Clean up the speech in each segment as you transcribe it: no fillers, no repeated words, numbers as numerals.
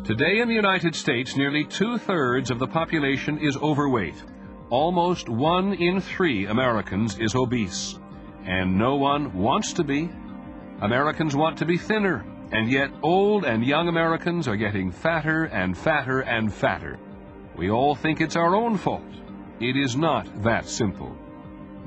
Today in the United States, nearly 2/3 of the population is overweight. Almost 1 in 3 Americans is obese. And no one wants to be. Americans want to be thinner, and yet old and young Americans are getting fatter and fatter and fatter. We all think it's our own fault. It is not that simple.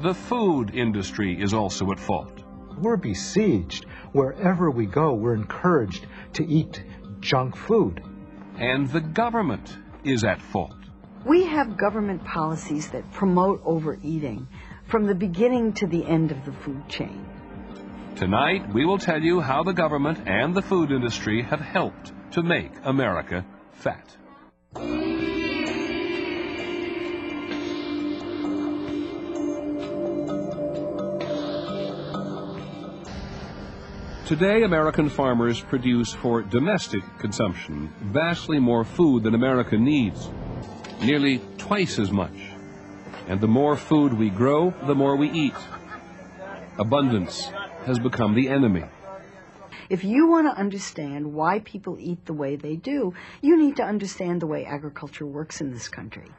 The food industry is also at fault. We're besieged. Wherever we go, we're encouraged to eat junk food. And the government is at fault. We have government policies that promote overeating from the beginning to the end of the food chain. Tonight, we will tell you how the government and the food industry have helped to make America fat. Today, American farmers produce for domestic consumption vastly more food than America needs, nearly twice as much. And the more food we grow, the more we eat. Abundance has become the enemy. If you want to understand why people eat the way they do, you need to understand the way agriculture works in this country.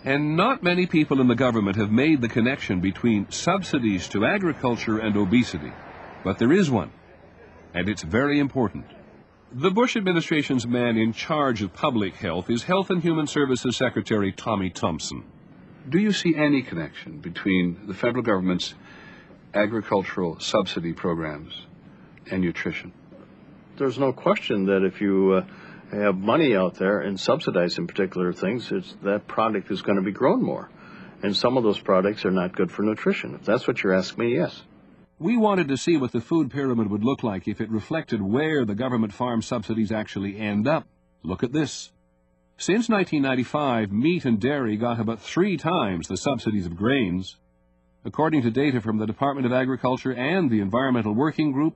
And not many people in the government have made the connection between subsidies to agriculture and obesity. But there is one, and it's very important. The Bush administration's man in charge of public health is Health and Human Services Secretary Tommy Thompson. Do you see any connection between the federal government's agricultural subsidy programs and nutrition? There's no question that if you have money out there and subsidize in particular things, that product is going to be grown more. And some of those products are not good for nutrition. If that's what you're asking me, yes. We wanted to see what the food pyramid would look like if it reflected where the government farm subsidies actually end up. Look at this. Since 1995, meat and dairy got about 3 times the subsidies of grains. According to data from the Department of Agriculture and the Environmental Working Group,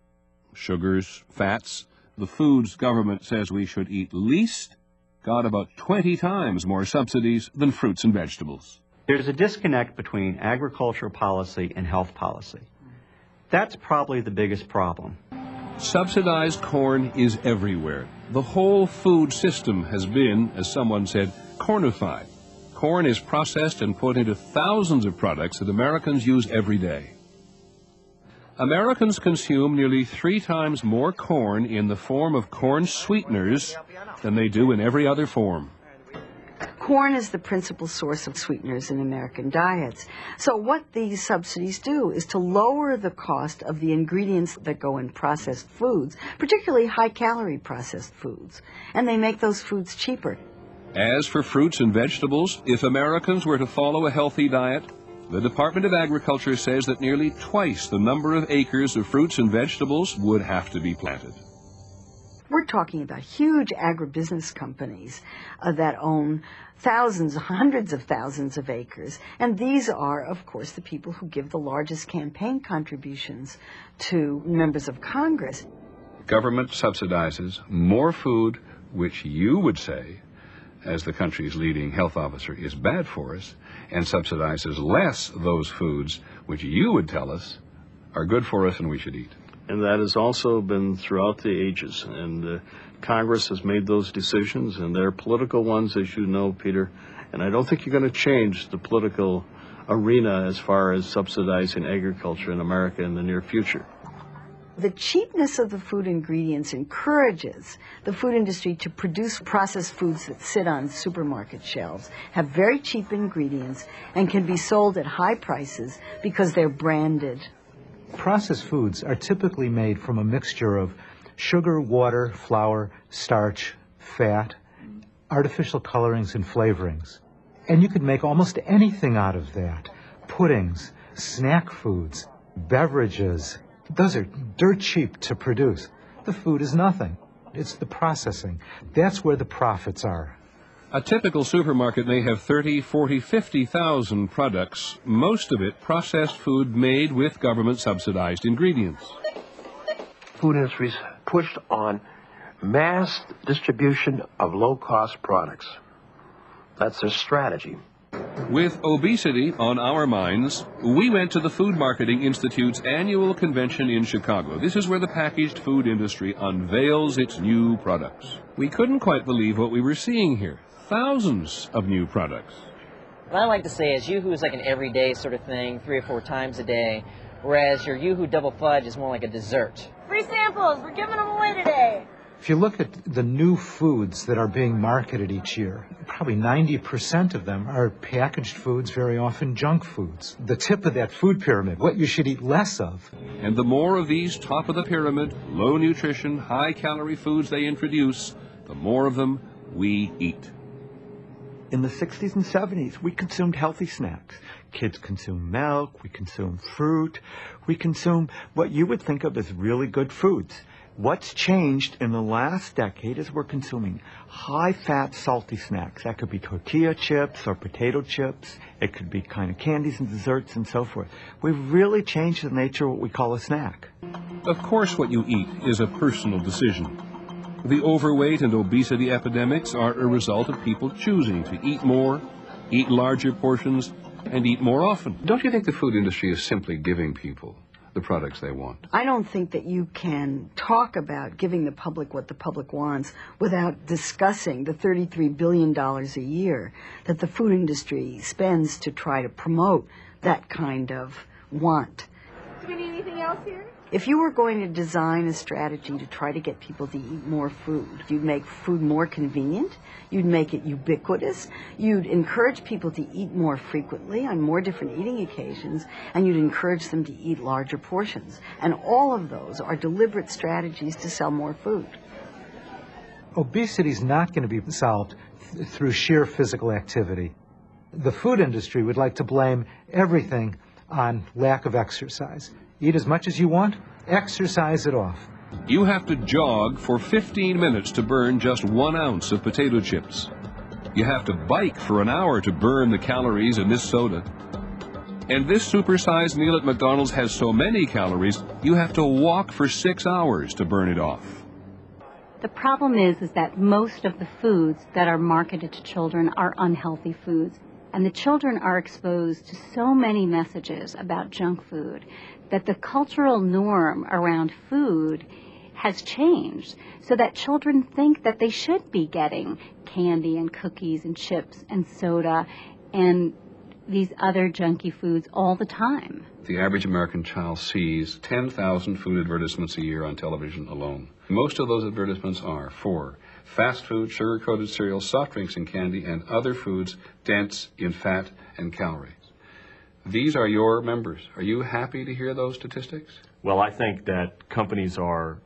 sugars, fats, the foods government says we should eat least, got about 20 times more subsidies than fruits and vegetables. There's a disconnect between agricultural policy and health policy. That's probably the biggest problem. Subsidized corn is everywhere. The whole food system has been, as someone said, cornified. Corn is processed and put into thousands of products that Americans use every day. Americans consume nearly 3 times more corn in the form of corn sweeteners than they do in every other form. Corn is the principal source of sweeteners in American diets. So what these subsidies do is to lower the cost of the ingredients that go in processed foods, particularly high-calorie processed foods, and they make those foods cheaper. As for fruits and vegetables, if Americans were to follow a healthy diet, the Department of Agriculture says that nearly twice the number of acres of fruits and vegetables would have to be planted. We're talking about huge agribusiness companies that own thousands, hundreds of thousands of acres. And these are, of course, the people who give the largest campaign contributions to members of Congress. Government subsidizes more food, which you would say, as the country's leading health officer, is bad for us, and subsidizes less those foods which you would tell us are good for us and we should eat. And that has also been throughout the ages. And Congress has made those decisions, and they're political ones, as you know, Peter. And I don't think you're going to change the political arena as far as subsidizing agriculture in America in the near future. The cheapness of the food ingredients encourages the food industry to produce processed foods that sit on supermarket shelves, have very cheap ingredients, and can be sold at high prices because they're branded. Processed foods are typically made from a mixture of sugar, water, flour, starch, fat, artificial colorings and flavorings. And you could make almost anything out of that. Puddings, snack foods, beverages. Those are dirt cheap to produce. The food is nothing. It's the processing. That's where the profits are. A typical supermarket may have 30, 40, 50,000 products, most of it processed food made with government-subsidized ingredients. Food industries pushed on mass distribution of low-cost products. That's their strategy. With obesity on our minds, we went to the Food Marketing Institute's annual convention in Chicago. This is where the packaged food industry unveils its new products. We couldn't quite believe what we were seeing here. Thousands of new products. What I like to say is Yoo-hoo is like an everyday sort of thing, 3 or 4 times a day, whereas your Yoo-hoo double fudge is more like a dessert. Free samples, we're giving them away today. If you look at the new foods that are being marketed each year, probably 90% of them are packaged foods, very often junk foods. The tip of that food pyramid, what you should eat less of. And the more of these top-of-the-pyramid, low-nutrition, high-calorie foods they introduce, the more of them we eat. In the 60s and 70s, we consumed healthy snacks. Kids consume milk, we consume fruit, we consume what you would think of as really good foods. What's changed in the last decade is we're consuming high-fat, salty snacks. That could be tortilla chips or potato chips. It could be kind of candies and desserts and so forth. We've really changed the nature of what we call a snack. Of course, what you eat is a personal decision. The overweight and obesity epidemics are a result of people choosing to eat more, eat larger portions, and eat more often. Don't you think the food industry is simply giving people the products they want? I don't think that you can talk about giving the public what the public wants without discussing the $33 billion a year that the food industry spends to try to promote that kind of want. Do we need anything else here? If you were going to design a strategy to try to get people to eat more food, you'd make food more convenient, you'd make it ubiquitous, you'd encourage people to eat more frequently on more different eating occasions, and you'd encourage them to eat larger portions. And all of those are deliberate strategies to sell more food. Obesity is not going to be solved through sheer physical activity. The food industry would like to blame everything on lack of exercise. Eat as much as you want, exercise it off. You have to jog for 15 minutes to burn just 1 ounce of potato chips. You have to bike for an hour to burn the calories in this soda. And this supersized meal at McDonald's has so many calories, you have to walk for 6 hours to burn it off. The problem is that most of the foods that are marketed to children are unhealthy foods. And the children are exposed to so many messages about junk food that the cultural norm around food has changed so that children think that they should be getting candy and cookies and chips and soda and these other junky foods all the time. The average American child sees 10,000 food advertisements a year on television alone. Most of those advertisements are for fast food, sugar-coated cereals, soft drinks and candy, and other foods dense in fat and calories. These are your members. Are you happy to hear those statistics? Well, I think that companies are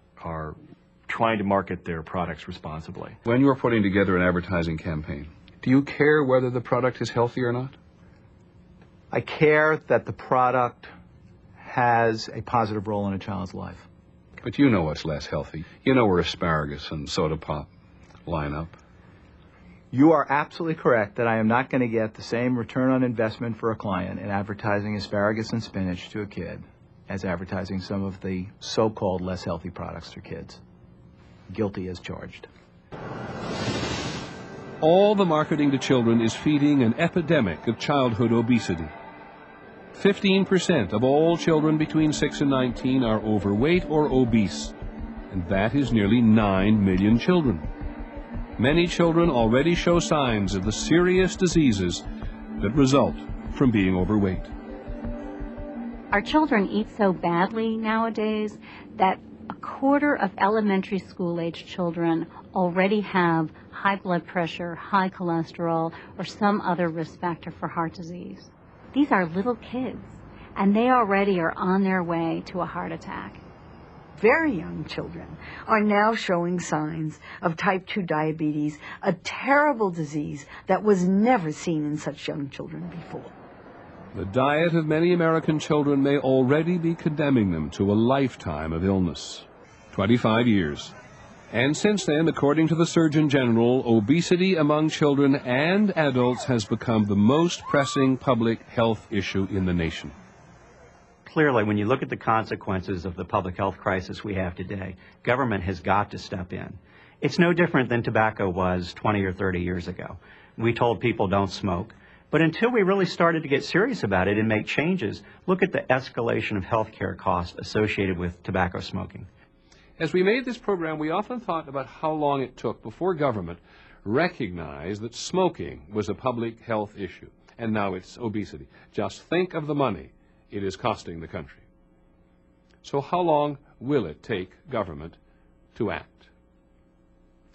trying to market their products responsibly. When you're putting together an advertising campaign, do you care whether the product is healthy or not? I care that the product has a positive role in a child's life. But you know what's less healthy. You know where asparagus and soda pop line up. You are absolutely correct that I am not going to get the same return on investment for a client in advertising asparagus and spinach to a kid as advertising some of the so-called less healthy products to kids. Guilty as charged. All the marketing to children is feeding an epidemic of childhood obesity. 15% of all children between 6 and 19 are overweight or obese, and that is nearly 9 million children. Many children already show signs of the serious diseases that result from being overweight. Our children eat so badly nowadays that a quarter of elementary school-age children already have high blood pressure, high cholesterol, or some other risk factor for heart disease. These are little kids, and they already are on their way to a heart attack. Very young children are now showing signs of type 2 diabetes, a terrible disease that was never seen in such young children before. The diet of many American children may already be condemning them to a lifetime of illness. 25 years. And since then, according to the Surgeon General, obesity among children and adults has become the most pressing public health issue in the nation. Clearly, when you look at the consequences of the public health crisis we have today, government has got to step in. It's no different than tobacco was 20 or 30 years ago. We told people don't smoke. But until we really started to get serious about it and make changes, look at the escalation of healthcare costs associated with tobacco smoking. As we made this program, we often thought about how long it took before government recognized that smoking was a public health issue, and now it's obesity. Just think of the money it is costing the country. So how long will it take government to act?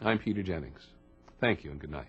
I'm Peter Jennings. Thank you and good night.